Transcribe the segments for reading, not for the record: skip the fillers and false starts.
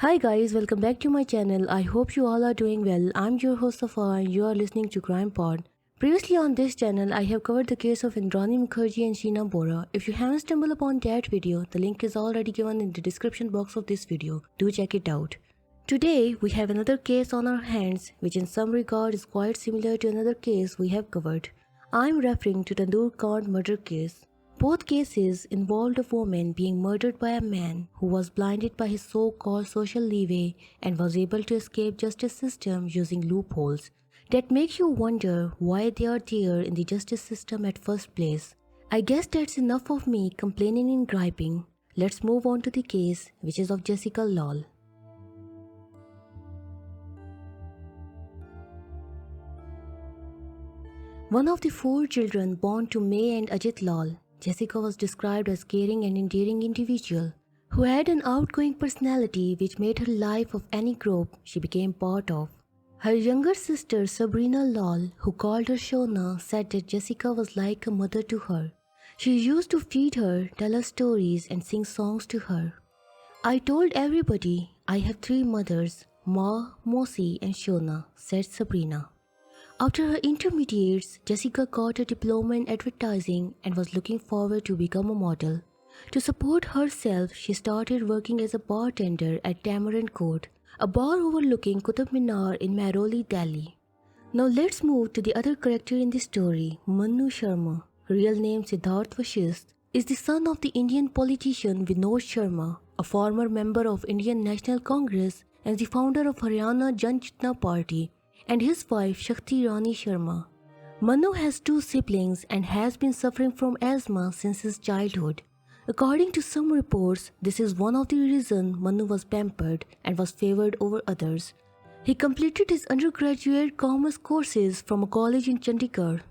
Hi guys, welcome back to my channel. I hope you all are doing well. I'm your host Safa and you are listening to Crime Pod. Previously on this channel, I have covered the case of Indrani Mukherjee and Sheena Bora. If you haven't stumbled upon that video, the link is already given in the description box of this video. Do check it out. Today, we have another case on our hands, which in some regard is quite similar to another case we have covered. I'm referring to Tandoor Kand murder case. Both cases involved a woman being murdered by a man who was blinded by his so-called social leeway and was able to escape justice system using loopholes that make you wonder why they are there in the justice system at first place. I guess that's enough of me complaining and griping. Let's move on to the case, which is of Jessica Lal. One of the four children born to May and Ajit Lal, Jessica was described as caring and endearing individual who had an outgoing personality which made her life of any group she became part of. Her younger sister Sabrina Lal, who called her Shona, said that Jessica was like a mother to her. She used to feed her, tell her stories and sing songs to her. I told everybody I have three mothers, Ma, Mosi and Shona, said Sabrina. After her intermediates, Jessica got a diploma in advertising and was looking forward to become a model. To support herself, she started working as a bartender at Tamarind Court, a bar overlooking Qutub Minar in Mehrauli, Delhi. Now let's move to the other character in the story, Manu Sharma, real name Siddharth Vashist, is the son of the Indian politician Vinod Sharma, a former member of Indian National Congress and the founder of Haryana Jan Chitna Party, and his wife Shakti Rani Sharma. Manu has two siblings and has been suffering from asthma since his childhood. According to some reports, this is one of the reasons Manu was pampered and was favored over others. He completed his undergraduate commerce courses from a college in Chandigarh.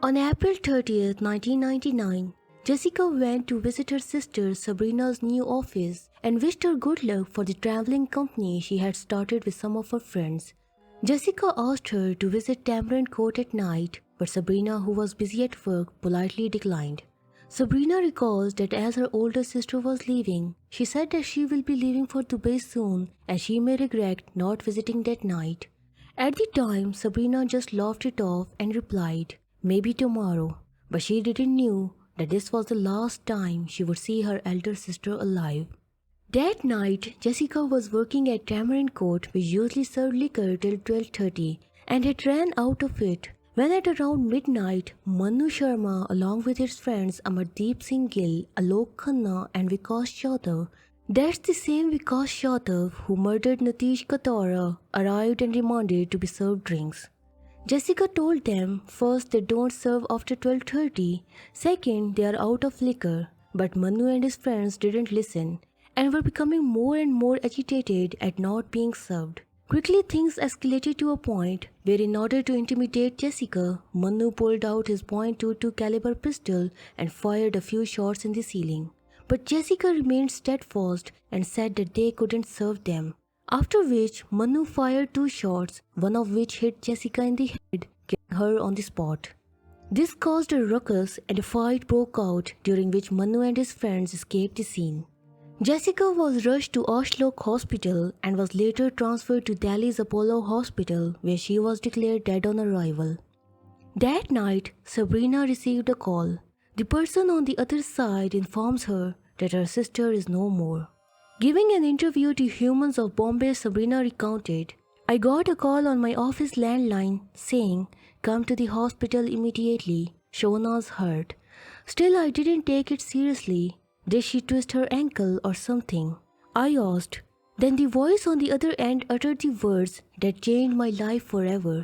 On April 30, 1999, Jessica went to visit her sister Sabrina's new office and wished her good luck for the traveling company she had started with some of her friends. Jessica asked her to visit Tamarind Court at night, but Sabrina, who was busy at work, politely declined. Sabrina recalls that as her older sister was leaving, she said that she will be leaving for Dubai soon and she may regret not visiting that night. At the time, Sabrina just laughed it off and replied, "Maybe tomorrow," but she didn't know that this was the last time she would see her elder sister alive. That night, Jessica was working at Tamarind Court, which usually served liquor till 12:30, and had ran out of it when at around midnight, Manu Sharma, along with his friends Amardeep Singh Gill, Alok Khanna and Vikas Yadav, that's the same Vikas Yadav who murdered Nitish Katora, arrived and demanded to be served drinks. Jessica told them, first they don't serve after 12:30, second they are out of liquor, but Manu and his friends didn't listen and were becoming more and more agitated at not being served. Quickly things escalated to a point where in order to intimidate Jessica, Manu pulled out his .22 caliber pistol and fired a few shots in the ceiling. But Jessica remained steadfast and said that they couldn't serve them. After which, Manu fired two shots, one of which hit Jessica in the head, killing her on the spot. This caused a ruckus and a fight broke out, during which Manu and his friends escaped the scene. Jessica was rushed to Ashlok Hospital and was later transferred to Delhi's Apollo Hospital, where she was declared dead on arrival. That night, Sabrina received a call. The person on the other side informs her that her sister is no more. Giving an interview to Humans of Bombay, Sabrina recounted, "I got a call on my office landline saying, 'Come to the hospital immediately. Shona's hurt.' Still, I didn't take it seriously. Did she twist her ankle or something?" I asked. Then the voice on the other end uttered the words that changed my life forever.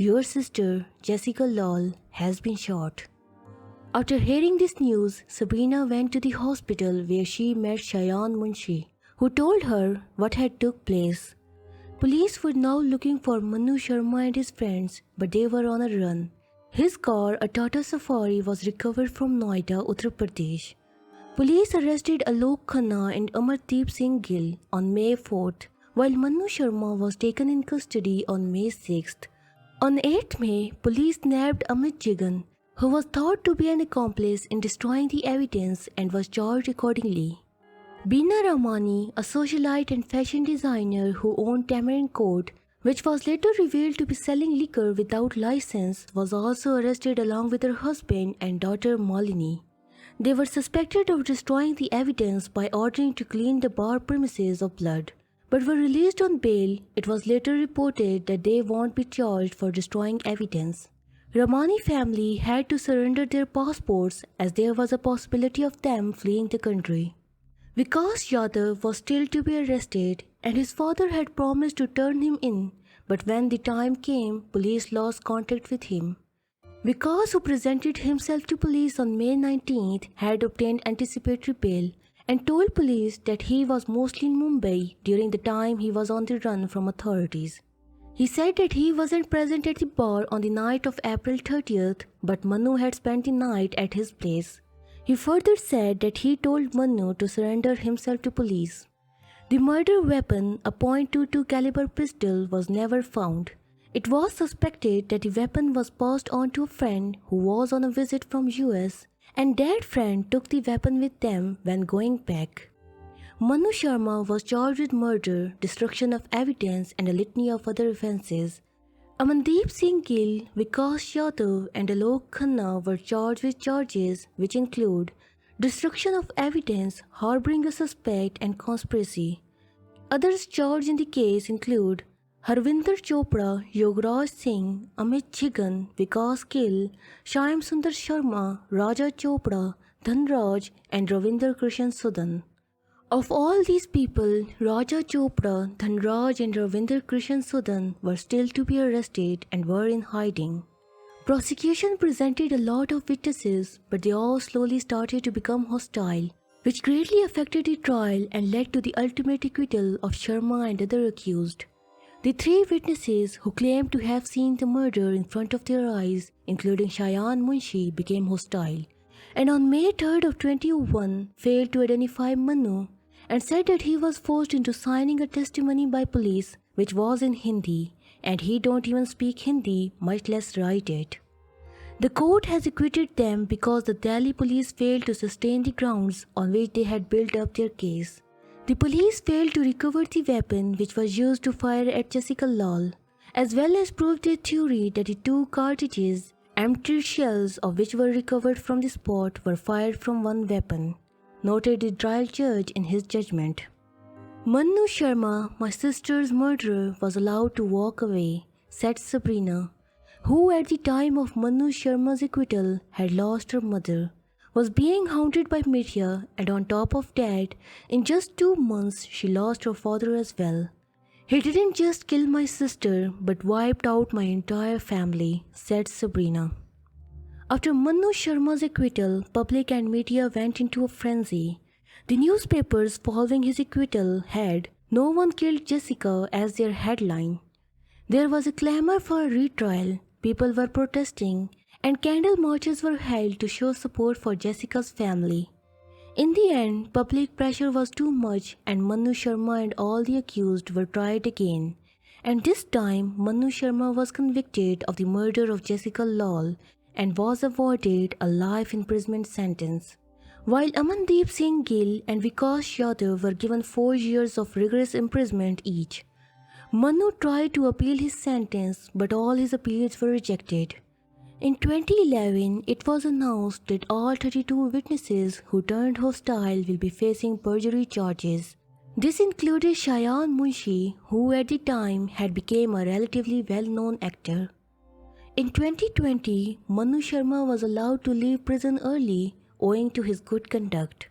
"Your sister, Jessica Lal, has been shot." After hearing this news, Sabrina went to the hospital where she met Shayan Munshi, who told her what had took place. Police were now looking for Manu Sharma and his friends, but they were on a run. His car, a Tata Safari, was recovered from Noida, Uttar Pradesh. Police arrested Alok Khanna and Amardeep Singh Gill on May 4th, while Manu Sharma was taken in custody on May 6th. On 8th May, police nabbed Amit Jigan, who was thought to be an accomplice in destroying the evidence and was charged accordingly. Bina Ramani, a socialite and fashion designer who owned Tamarind Court, which was later revealed to be selling liquor without license, was also arrested along with her husband and daughter Malini. They were suspected of destroying the evidence by ordering to clean the bar premises of blood, but were released on bail. It was later reported that they won't be charged for destroying evidence. Ramani family had to surrender their passports as there was a possibility of them fleeing the country. Vikas Yadav was still to be arrested and his father had promised to turn him in, but when the time came, police lost contact with him. Vikas, who presented himself to police on May 19th, had obtained anticipatory bail and told police that he was mostly in Mumbai during the time he was on the run from authorities. He said that he wasn't present at the bar on the night of April 30th, but Manu had spent the night at his place. He further said that he told Manu to surrender himself to police. The murder weapon, a .22 caliber pistol, was never found. It was suspected that the weapon was passed on to a friend who was on a visit from US, and that friend took the weapon with them when going back. Manu Sharma was charged with murder, destruction of evidence and a litany of other offences. Amandeep Singh Gill, Vikas Yadav and Alok Khanna were charged with charges which include destruction of evidence, harboring a suspect and conspiracy. Others charged in the case include Harvinder Chopra, Yogaraj Singh, Amit Chigan, Vikas Gill, Shyam Sundar Sharma, Raja Chopra, Dhanraj and Ravinder Krishan Sudan. Of all these people, Raja Chopra, Dhanraj and Ravinder Krishan Sudan were still to be arrested and were in hiding. Prosecution presented a lot of witnesses, but they all slowly started to become hostile, which greatly affected the trial and led to the ultimate acquittal of Sharma and other accused. The three witnesses who claimed to have seen the murder in front of their eyes, including Shayan Munshi, became hostile, and on May 3rd of 2021 failed to identify Manu and said that he was forced into signing a testimony by police which was in Hindi, and he don't even speak Hindi, much less write it. The court has acquitted them because the Delhi police failed to sustain the grounds on which they had built up their case. The police failed to recover the weapon which was used to fire at Jessica Lal, as well as prove their theory that the two cartridges, empty shells of which were recovered from the spot, were fired from one weapon, noted the trial judge in his judgment. Manu Sharma, my sister's murderer, was allowed to walk away, said Sabrina, who at the time of Manu Sharma's acquittal had lost her mother, was being hounded by media, and on top of that, in just 2 months she lost her father as well. He didn't just kill my sister but wiped out my entire family, said Sabrina. After Manu Sharma's acquittal, public and media went into a frenzy. The newspapers following his acquittal had "No one killed Jessica" as their headline. There was a clamor for a retrial, people were protesting, and candle marches were held to show support for Jessica's family. In the end, public pressure was too much and Manu Sharma and all the accused were tried again. And this time, Manu Sharma was convicted of the murder of Jessica Lal and was awarded a life imprisonment sentence, while Amandeep Singh Gill and Vikas Yadav were given 4 years of rigorous imprisonment each. Manu tried to appeal his sentence, but all his appeals were rejected. In 2011, it was announced that all 32 witnesses who turned hostile will be facing perjury charges. This included Shayan Munshi, who at the time had become a relatively well-known actor. In 2020, Manu Sharma was allowed to leave prison early owing to his good conduct.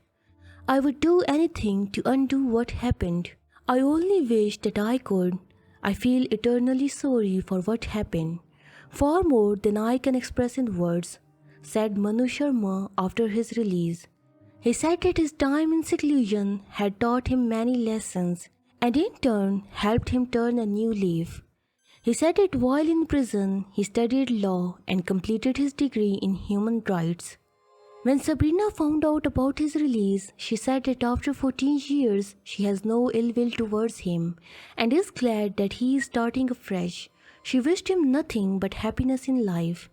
"I would do anything to undo what happened. I only wish that I could. I feel eternally sorry for what happened, far more than I can express in words," said Manu Sharma after his release. He said that his time in seclusion had taught him many lessons and in turn helped him turn a new leaf. He said that while in prison, he studied law and completed his degree in human rights. When Sabrina found out about his release, she said that after 14 years, she has no ill will towards him and is glad that he is starting afresh. She wished him nothing but happiness in life.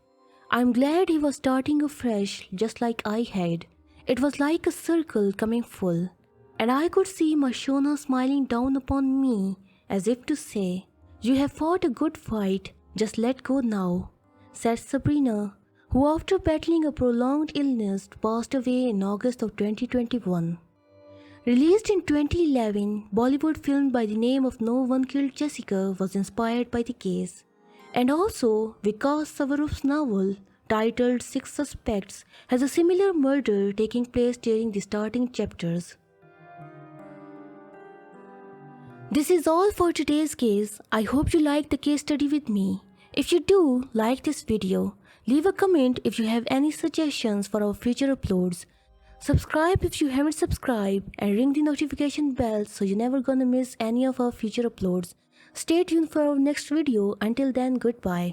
"I'm glad he was starting afresh just like I had. It was like a circle coming full. and I could see Mashona smiling down upon me as if to say, "You have fought a good fight, just let go now," said Sabrina, who after battling a prolonged illness passed away in August of 2021. Released in 2011, Bollywood film by the name of No One Killed Jessica was inspired by the case. And also, Vikas Savarup's novel, titled Six Suspects, has a similar murder taking place during the starting chapters. This is all for today's case. I hope you liked the case study with me. If you do like this video, leave a comment if you have any suggestions for our future uploads. Subscribe if you haven't subscribed and ring the notification bell so you're never gonna miss any of our future uploads. Stay tuned for our next video. Until then, goodbye.